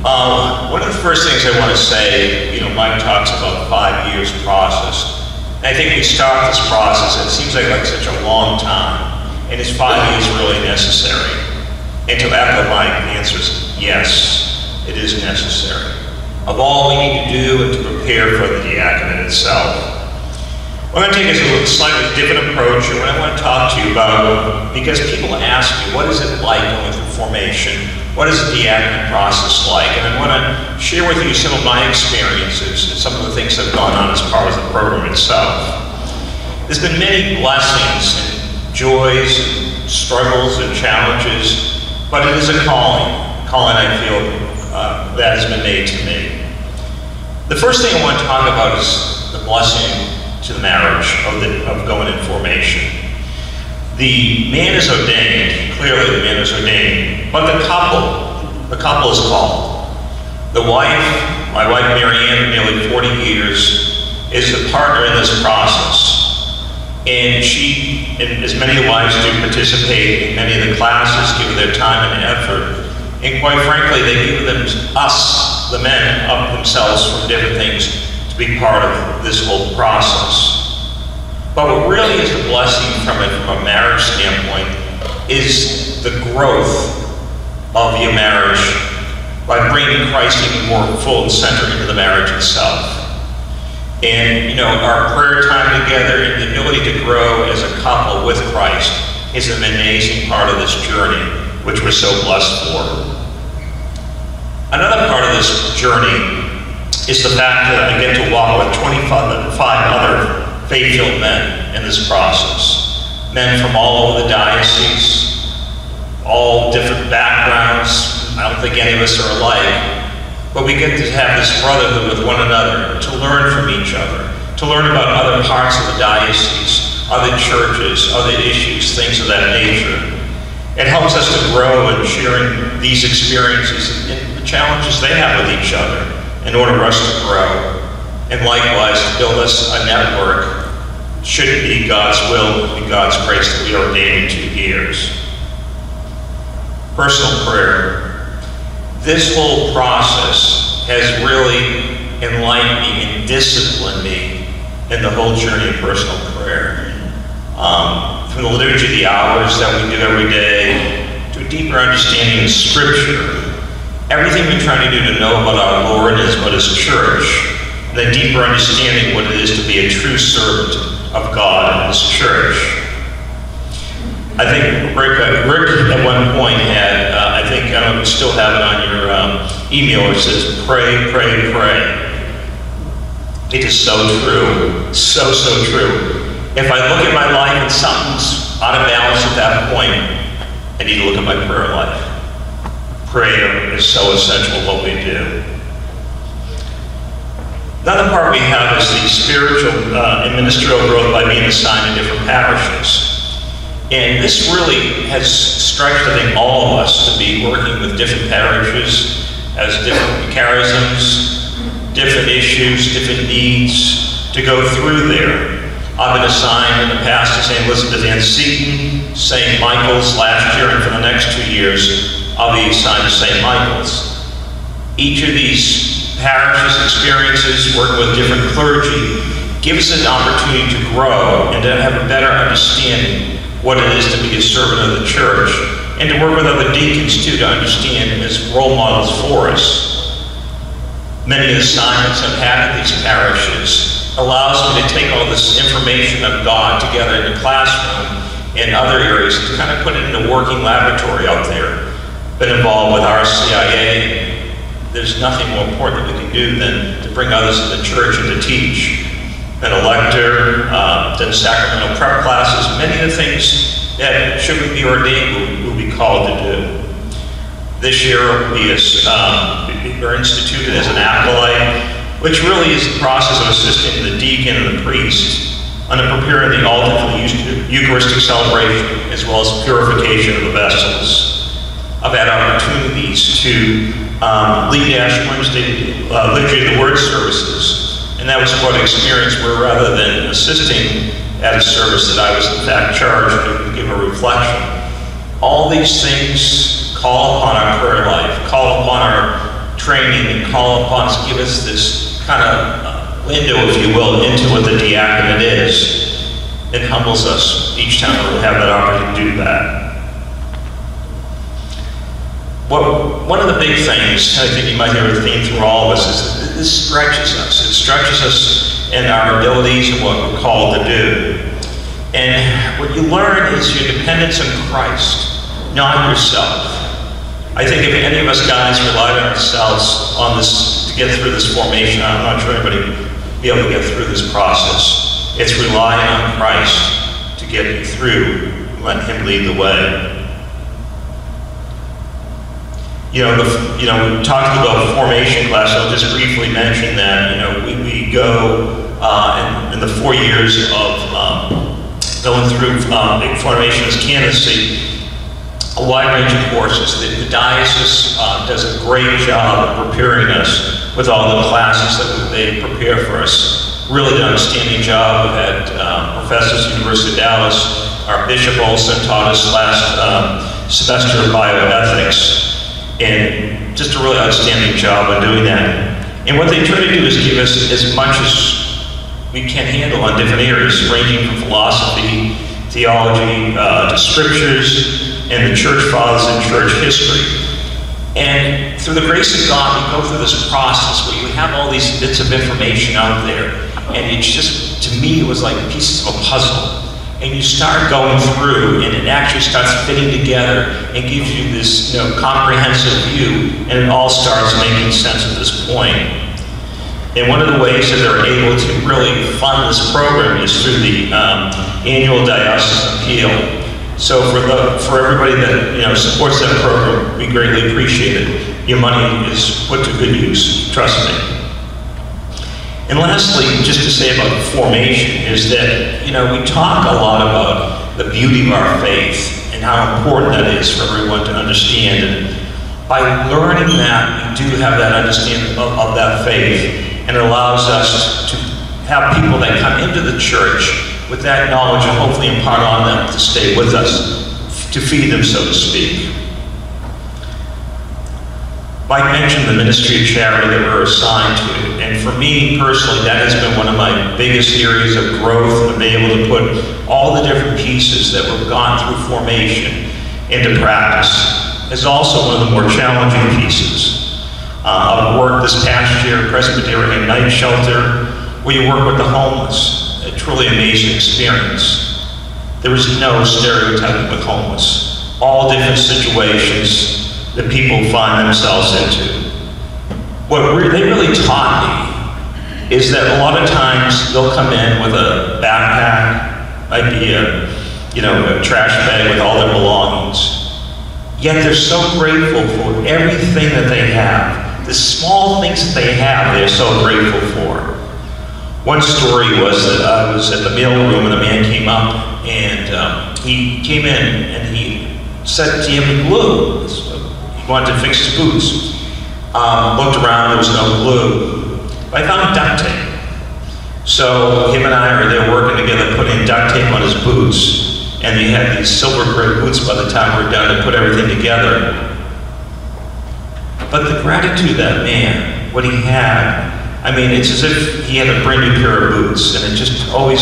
One of the first things I want to say, Mike talks about 5 years process. And I think we start this process, and it seems like such a long time, and is 5 years really necessary? And to echo Mike, the answer is yes, it is necessary. Of all we need to do and to prepare for the diaconate itself. I'm going to take a slightly different approach, and what I want to talk to you about, because people ask me, what is it like going through formation? What is the diaconate process like? And I want to share with you some of my experiences and some of the things that have gone on as part of the program itself. There's been many blessings and joys and struggles and challenges, but it is a calling I feel that has been made to me. The first thing I want to talk about is the blessing to the marriage of going in formation. The man is ordained, clearly the man is ordained, but the couple is called. The wife, my wife Mary Ann, for nearly 40 years, is the partner in this process. And she, as many wives do, participate in many of the classes, give their time and effort. And quite frankly, they give us, the men, up themselves from different things to be part of this whole process. But what really is the blessing from a marriage standpoint is the growth of your marriage by bringing Christ even more full and center into the marriage itself. And our prayer time together and the ability to grow as a couple with Christ is an amazing part of this journey, which we're so blessed for. Another part of this journey is the fact that I get to walk with 25 other faith-filled men in this process. Men from all over the diocese, all different backgrounds. I don't think any of us are alike, but we get to have this brotherhood with one another, to learn from each other, to learn about other parts of the diocese, other churches, other issues, things of that nature. It helps us to grow in sharing these experiences and the challenges they have with each other in order for us to grow. And likewise, to build us a network, should it be God's will and God's grace that we are ordained in 2 years. Personal prayer. This whole process has really enlightened me and disciplined me in the whole journey of personal prayer. From the liturgy of the hours that we do every day, to a deeper understanding of Scripture, everything we're trying to do to know about our Lord and about His church, and a deeper understanding what it is to be a true servant of God and His church. I think Rick at one point had, I don't know if you still have it on your email, it says, pray, pray, pray. It is so true, so true. If I look at my life and something's out of balance at that point, I need to look at my prayer life. Prayer is so essential in what we do. Another part we have is the spiritual and ministerial growth by being assigned to different parishes. And this really has stretched, I think, all of us to be working with different parishes as different charisms, different issues, different needs to go through there. I've been assigned in the past to St. Elizabeth Ann Seton, St. Michael's last year, and for the next 2 years, I'll be assigned to St. Michael's. Each of these parishes, experiences, working with different clergy, gives us an opportunity to grow and to have a better understanding what it is to be a servant of the church, and to work with other deacons too to understand as role models for us. Many of the assignments I've had at these parishes allows me to take all this information of God together in the classroom and other areas to kind of put it in a working laboratory out there. Been involved with RCIA. There's nothing more important that we can do than to bring others to the church and to teach. Been a lector, done sacramental prep classes, many of the things that should we be ordained we'll be called to do. This year we're instituted as an acolyte, which really is the process of assisting the deacon and the priest on preparing the altar for the Eucharistic celebration, as well as purification of the vessels. I've had opportunities to lead Ash Wednesday Liturgy of the Word services, and that was quite an experience where rather than assisting at a service that I was in fact charged to give a reflection. All these things call upon our prayer life, call upon our training and call upon us, give us this kind of window, if you will, into what the diaconate is. It humbles us each time we have that opportunity to do that. Well, one of the big things, I think you might hear a theme through all of us, is that this stretches us. It stretches us in our abilities and what we're called to do. And what you learn is your dependence on Christ, not yourself. I think if any of us guys relied on ourselves on this to get through this formation, I'm not sure anybody would be able to get through this process. It's relying on Christ to get you through, let Him lead the way. We talked about formation class. I'll just briefly mention that, we go in the 4 years of going through big formation as candidacy, a wide range of courses. The diocese does a great job of preparing us with all the classes that they prepare for us. Really done an outstanding job. We've had professors at the University of Dallas. Our bishop also taught us last semester of bioethics. And just a really outstanding job of doing that. And what they try to do is give us as much as we can handle on different areas, ranging from philosophy, theology, to scriptures, and the church fathers and church history. And through the grace of God, we go through this process where you have all these bits of information out there, and it's just, to me, it was like pieces of a puzzle. And you start going through, and it actually starts fitting together and gives you this comprehensive view, and it all starts making sense at this point. And one of the ways that they're able to really fund this program is through the annual diocesan appeal. So for everybody that supports that program, we greatly appreciate it. Your money is put to good use, trust me. And lastly, just to say about formation, is that, we talk a lot about the beauty of our faith and how important that is for everyone to understand. And by learning that, we do have that understanding of that faith, and it allows us to have people that come into the church with that knowledge and hopefully impart on them to stay with us, to feed them, so to speak. Mike mentioned the ministry of charity that we're assigned to, and for me personally, that has been one of my biggest areas of growth, of being able to put all the different pieces that we've gone through formation into practice. It's also one of the more challenging pieces. I've worked this past year at Presbyterian Night Shelter, where you work with the homeless. A truly amazing experience. There is no stereotyping with homeless. All different situations that people find themselves into. What they really taught me is that a lot of times they'll come in with a backpack, might be a trash bag with all their belongings. Yet they're so grateful for everything that they have. The small things that they have, they're so grateful for. One story was that I was at the mailroom and a man came up and he came in and he said, "Do you have any glue?" He wanted to fix his boots. Looked around, there was no glue. But I found duct tape. So him and I are there working together, putting duct tape on his boots. And he had these silver gray boots by the time we were done to put everything together. But the gratitude of that man, what he had, it's as if he had a brand new pair of boots. And it just always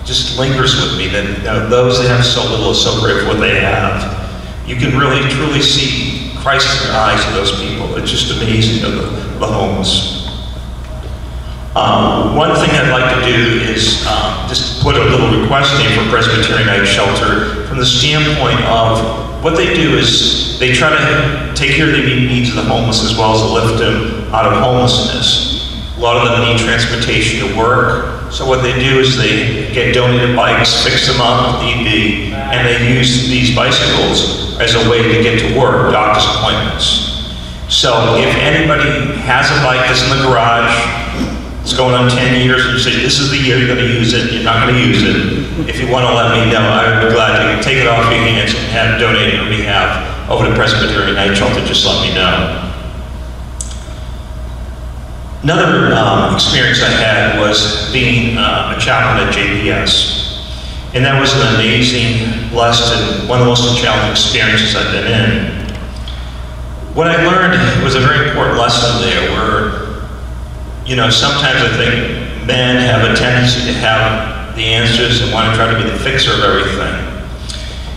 just lingers with me that those that have so little are so grateful for what they have. You can really, truly see Christ in the eyes of those people. It's just amazing, the homeless. One thing I'd like to do is just put a little request in for Presbyterian Night Shelter from the standpoint of what they do is they try to take care of the needs of the homeless as well as to lift them out of homelessness. A lot of them need transportation to work. So what they do is they get donated bikes, fix them up if need be, and they use these bicycles as a way to get to work, doctor's appointments. So if anybody has a bike that's in the garage, it's going on 10 years, and you say, this is the year you're going to use it, you're not going to use it. If you want to let me know, I would be glad to take it off your hands and have it donated on behalf over to Presbyterian Night Shelter, just let me know. Another experience I had was being a chaplain at JPS. And that was an amazing, blessed, and one of the most challenging experiences I've been in. what I learned was a very important lesson there where, you know, sometimes I think men have a tendency to have the answers and want to try to be the fixer of everything.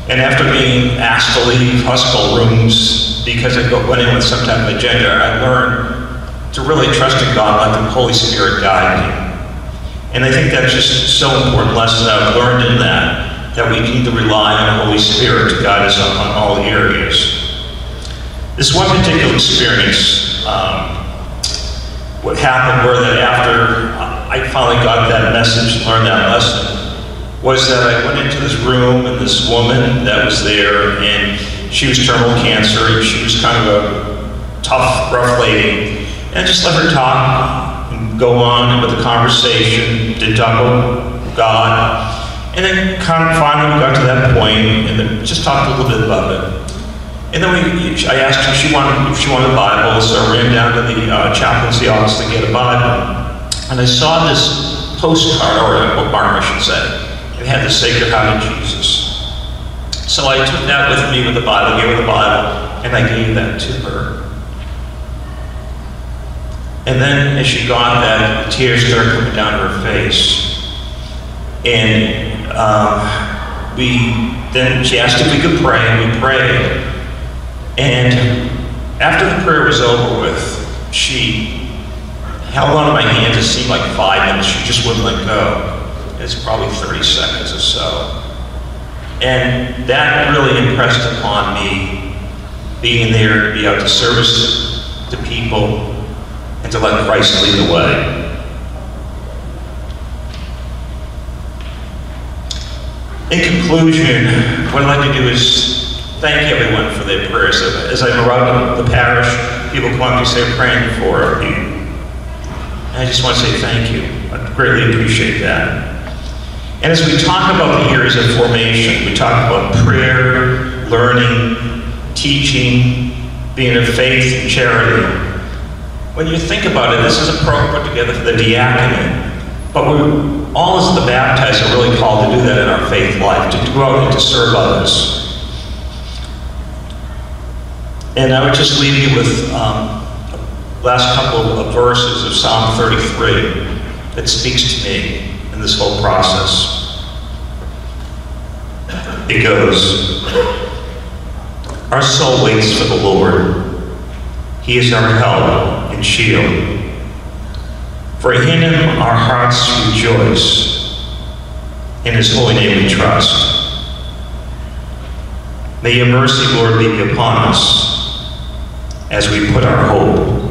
And after being asked to leave hospital rooms because I went in with some type of agenda, I learned to really trust in God, let the Holy Spirit guide me. And I think that's just so important lesson that I've learned in that we need to rely on the Holy Spirit to guide us on all areas. This one particular experience, what happened were that after I finally got that message and learned that lesson, was that I went into this room and this woman that was there, and she was terminal cancer, and she was kind of a tough, rough lady. And I just let her talk and go on with the conversation, did talk about God. And then kind of finally we got to that point, and then just talked a little bit about it. And then I asked her if she wanted a Bible, so I ran down to the chaplaincy office to get a Bible. And I saw this postcard, or a bookmark, I should say. It had the Sacred Heart of Jesus. So I took that with me with the Bible, gave her the Bible, and I gave that to her. And then as she got that, the tears started coming down her face. And then she asked if we could pray, and we prayed. And after the prayer was over with, she held on to my hands. It seemed like 5 minutes. She just wouldn't let go. It's probably 30 seconds or so. And that really impressed upon me, being there to be out to service to people and to let Christ lead the way. In conclusion, what I'd like to do is thank everyone for their prayers. As I'm around the parish, people come up to say, "We're praying for you." And I just want to say thank you. I greatly appreciate that. And as we talk about the areas of formation, we talk about prayer, learning, teaching, being of faith and charity. When you think about it, this is a program put together for the diaconate. But all as the baptized are really called to do that in our faith life, to go out and to serve others. And I would just leave you with last couple of verses of Psalm 33 that speaks to me in this whole process. It goes, "Our soul waits for the Lord. He is our help and shield. For in him our hearts rejoice. In his holy name we trust. May your mercy, Lord, be upon us as we put our hope